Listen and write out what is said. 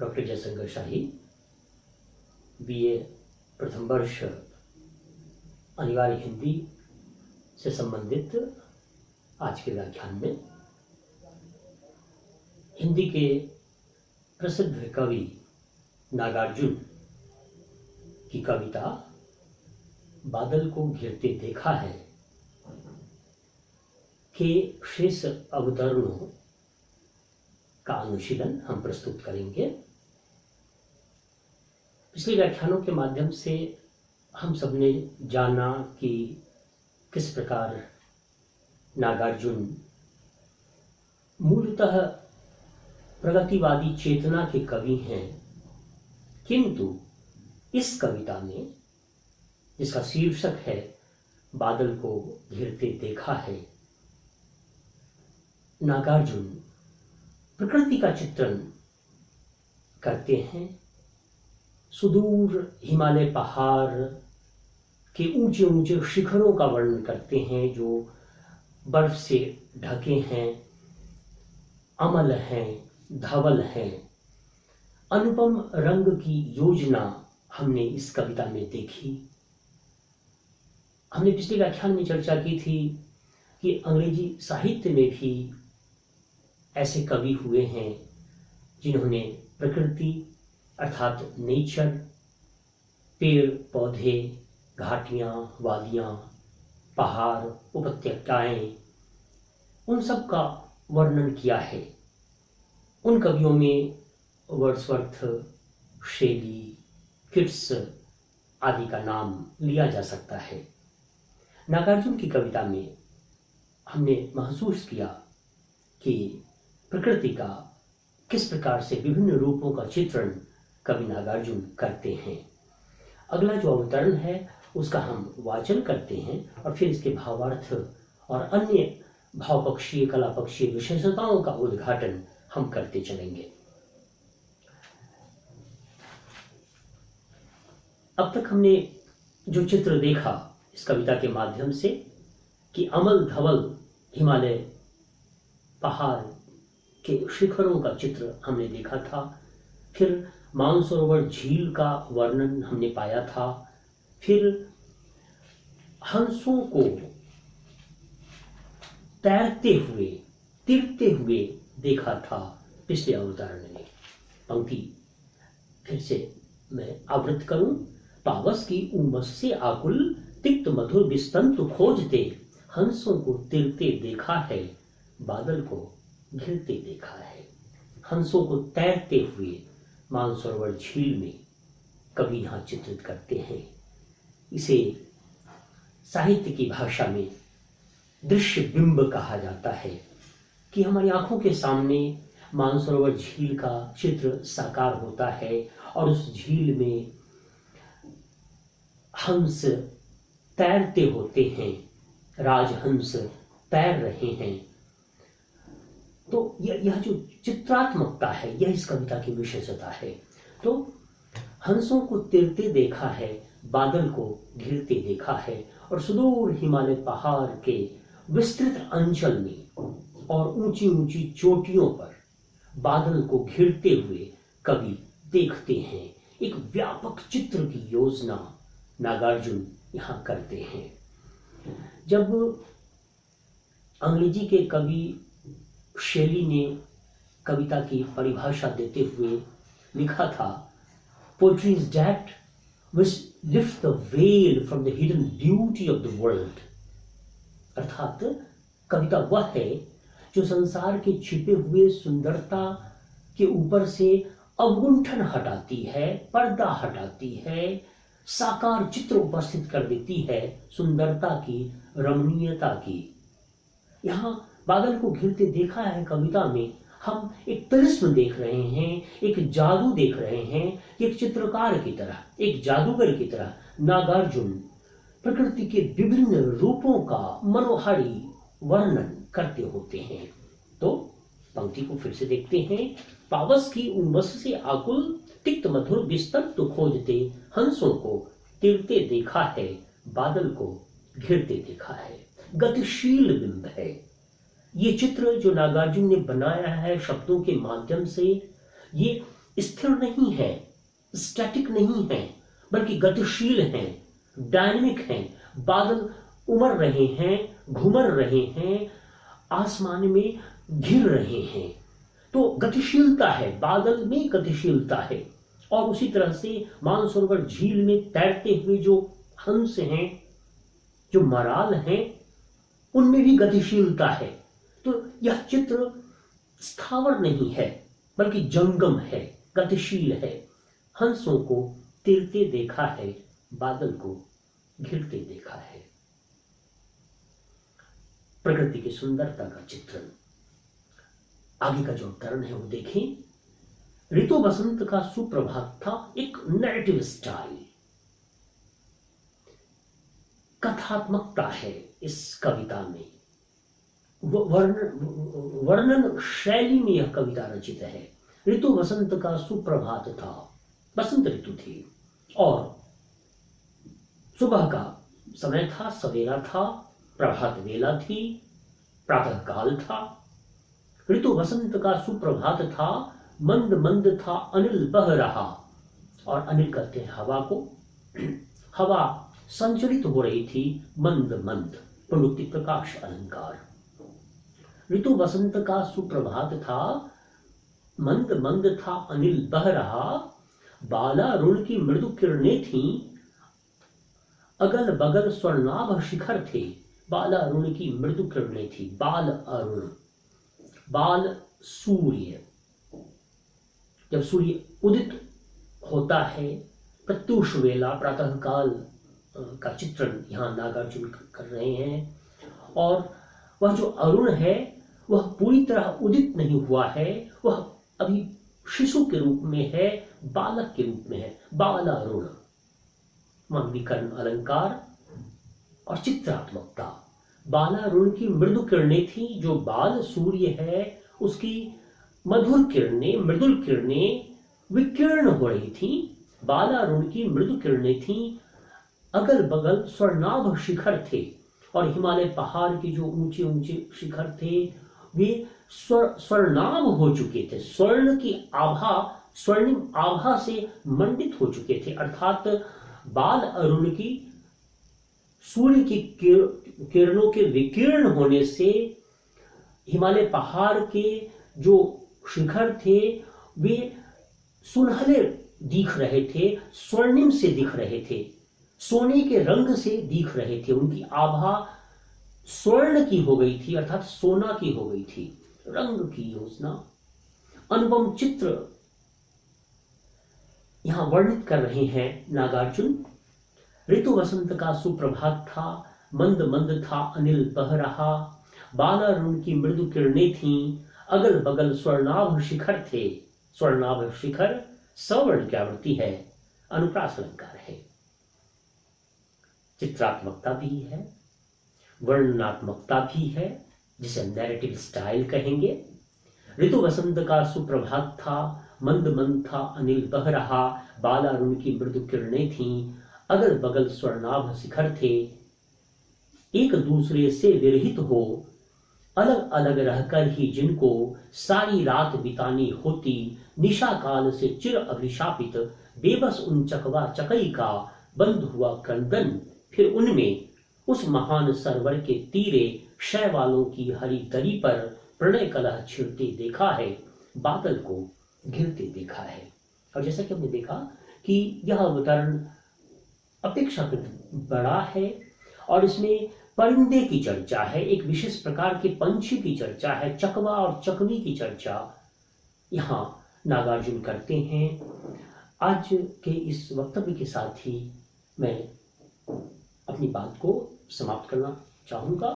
Doctor Jaishankar शाही, BA प्रथम वर्ष, अनिवार्य हिंदी से संबंधित आज के व्याख्यान में हिंदी के प्रसिद्ध कवि नागार्जुन की कविता बादल को घिरते देखा है के शेष अवतरणों का अनुशीलन हम प्रस्तुत करेंगे। पिछले व्याख्यानों के माध्यम से हम सबने जाना कि किस प्रकार नागार्जुन मूलतः प्रगतिवादी चेतना के कवि हैं, किंतु इस कविता में जिसका शीर्षक है बादल को घिरते देखा है, नागार्जुन प्रकृति का चित्रण करते हैं। सुदूर हिमालय पहाड़ के ऊंचे ऊंचे शिखरों का वर्णन करते हैं जो बर्फ से ढके हैं, अमल हैं, धवल हैं। अनुपम रंग की योजना हमने इस कविता में देखी। हमने पिछले व्याख्यान में चर्चा की थी कि अंग्रेजी साहित्य में भी ऐसे कवि हुए हैं जिन्होंने प्रकृति अर्थात नेचर, पेड़ पौधे, घाटियां, वादियां, पहाड़, उपत्यकाएं, उन सब का वर्णन किया है। उन कवियों में वर्ड्सवर्थ, शेली, किट्स आदि का नाम लिया जा सकता है। नागार्जुन की कविता में हमने महसूस किया कि प्रकृति का किस प्रकार से विभिन्न रूपों का चित्रण कवि नागार्जुन करते हैं। अगला जो अवतरण है उसका हम वाचन करते हैं और फिर इसके भावार्थ और अन्य भावपक्षीय कलापक्षीय विशेषताओं का उद्घाटन हम करते चलेंगे। अब तक हमने जो चित्र देखा इस कविता के माध्यम से कि अमल धवल हिमालय पहाड़ के शिखरों का चित्र हमने देखा था। फिर मानसरोवर झील का वर्णन हमने पाया था। फिर हंसों को तैरते हुए, तिरते हुए देखा था पिछले अवतरण में। पंक्ति फिर से मैं आवृत्त करूं। पावस की उमस से आकुल तिक्त मधुर विस्तंत खोजते, हंसों को तिरते देखा है, बादल को घिरते देखा है। हंसों को तैरते हुए मानसरोवर झील में कवि यहाँ चित्रित करते हैं। इसे साहित्य की भाषा में दृश्य बिंब कहा जाता है कि हमारी आंखों के सामने मानसरोवर झील का चित्र साकार होता है और उस झील में हंस तैरते होते हैं, राजहंस तैर रहे हैं। तो यह जो चित्रात्मकता है यह इस कविता की विशेषता है। तो हंसों को तिरते देखा है, बादल को घिरते देखा है और सुदूर हिमालय पहाड़ के विस्तृत अंचल में और ऊंची ऊंची चोटियों पर बादल को घिरते हुए कवि देखते हैं। एक व्यापक चित्र की योजना नागार्जुन यहाँ करते हैं। जब अंग्रेजी के कवि शेली ने कविता की परिभाषा देते हुए लिखा था, poetry is that which lift the well from the hidden beauty of the world. अर्थात कविता वह है जो संसार के छिपे हुए सुंदरता के ऊपर से अवगुंठन हटाती है, पर्दा हटाती है, साकार चित्र उपस्थित कर देती है सुंदरता की, रमणीयता की। यहाँ बादल को घिरते देखा है कविता में हम एक तिलिस्म देख रहे हैं, एक जादू देख रहे हैं। एक चित्रकार की तरह, एक जादूगर की तरह नागार्जुन प्रकृति के विभिन्न रूपों का मनोहारी वर्णन करते होते हैं। तो पंक्ति को फिर से देखते हैं। पावस की उमस से आकुल तिक्त मधुर विस्तंत खोजते, हंसों को तिरते देखा है, बादल को घिरते देखा है। गतिशील बिंब है ये चित्र जो नागार्जुन ने बनाया है शब्दों के माध्यम से। ये स्थिर नहीं है, स्टैटिक नहीं है, बल्कि गतिशील हैं, डायनेमिक हैं। बादल उमड़ रहे हैं, घुमर रहे हैं, आसमान में घिर रहे हैं। तो गतिशीलता है, बादल में गतिशीलता है। और उसी तरह से मानसरोवर झील में तैरते हुए जो हंस हैं, जो मराल हैं, उनमें भी गतिशीलता है। तो यह चित्र स्थावर नहीं है, बल्कि जंगम है, गतिशील है। हंसों को तैरते देखा है, बादल को घिरते देखा है। प्रकृति की सुंदरता का चित्रण। आगे का जो टर्न है वो देखें। ऋतु बसंत का सुप्रभात था, एक नैरेटिव स्टाइल, कथात्मकता है इस कविता में। वर्णन शैली में यह कविता रचित है। ऋतु बसंत का सुप्रभात था, बसंत ऋतु थी और सुबह का समय था, सवेरा था, प्रभात वेला थी, प्रातः काल था। ऋतु बसंत का सुप्रभात था, मंद मंद था अनिल बह रहा। और अनिल कहते हैं हवा को। हवा संचलित हो रही थी, मंद मंद, प्रवृत्ति प्रकाश अलंकार। ऋतु बसंत का सुप्रभात था, मंद मंद था अनिल बह रहा। बाला अरुण की मृदु किरणें थीं, अगल बगल स्वर्णाभ शिखर थे। बाल अरुण की मृदु किरणें थी। बाल अरुण, बाल सूर्य, जब सूर्य उदित होता है, प्रत्यूष वेला, प्रातः काल का चित्रण यहाँ नागार्जुन कर रहे हैं। और वह जो अरुण है वह पूरी तरह उदित नहीं हुआ है, वह अभी शिशु के रूप में है, बालक के रूप में है। बाल अरुण, मानवीकरण अलंकार और चित्रात्मकता। बालारुण की मृदु किरणें थी, जो बाल सूर्य है उसकी मधुर किरणें, मृदुल किरणें विकीर्ण हो रही थी। बालारुण की मृदु किरणें थी, अगल बगल स्वर्णाभ शिखर थे। और हिमालय पहाड़ के जो ऊंचे ऊंचे शिखर थे वे स्वर्णाभ हो चुके थे, स्वर्ण की आभा, स्वर्णिम आभा से मंडित हो चुके थे। अर्थात बाल अरुण की सूर्य की किरणों के विकीर्ण होने से हिमालय पहाड़ के जो शिखर थे वे सुनहले दिख रहे थे, स्वर्णिम से दिख रहे थे, सोने के रंग से दिख रहे थे। उनकी आभा स्वर्ण की हो गई थी, अर्थात सोना की हो गई थी, रंग की योजना। अनुपम चित्र यहां वर्णित कर रहे हैं नागार्जुन। ऋतु बसंत का सुप्रभात था, मंद मंद था अनिल बह रहा। बालारुण की मृदु किरणें थीं, अगल बगल स्वर्णाभ शिखर थे। स्वर्णाभ शिखर सवर्ण की आवृत्ति है, अनुप्रास अलंकार है। चित्रात्मकता भी है, वर्णनात्मकता भी है, जिसे नैरेटिव स्टाइल कहेंगे। ऋतु बसंत का सुप्रभात था, मंद मंद था अनिल बह रहा। बालारुण की मृदु किरणें थीं, अगल बगल स्वर्णाभ शिखर थे। एक दूसरे से विरहित हो, अलग अलग रहकर ही जिनको सारी रात बितानी होती। निशा काल से चिर अभिशापित, बेबस उन चकवा चकई का बंद हुआ क्रंदन। फिर उनमें उस महान सरोवर के तीरे शय वालों की हरी दरी पर प्रणय कलह छिड़ते देखा है, बादल को घिरते देखा है। और जैसा कि हमने देखा कि यह अवतरण अपेक्षाकृत बड़ा है और इसमें परिंदे की चर्चा है, एक विशेष प्रकार के पंछी की चर्चा है, चकवा और चकवी की चर्चा यहाँ नागार्जुन करते हैं। आज के इस वक्तव्य के साथ ही मैं अपनी बात को समाप्त करना चाहूँगा।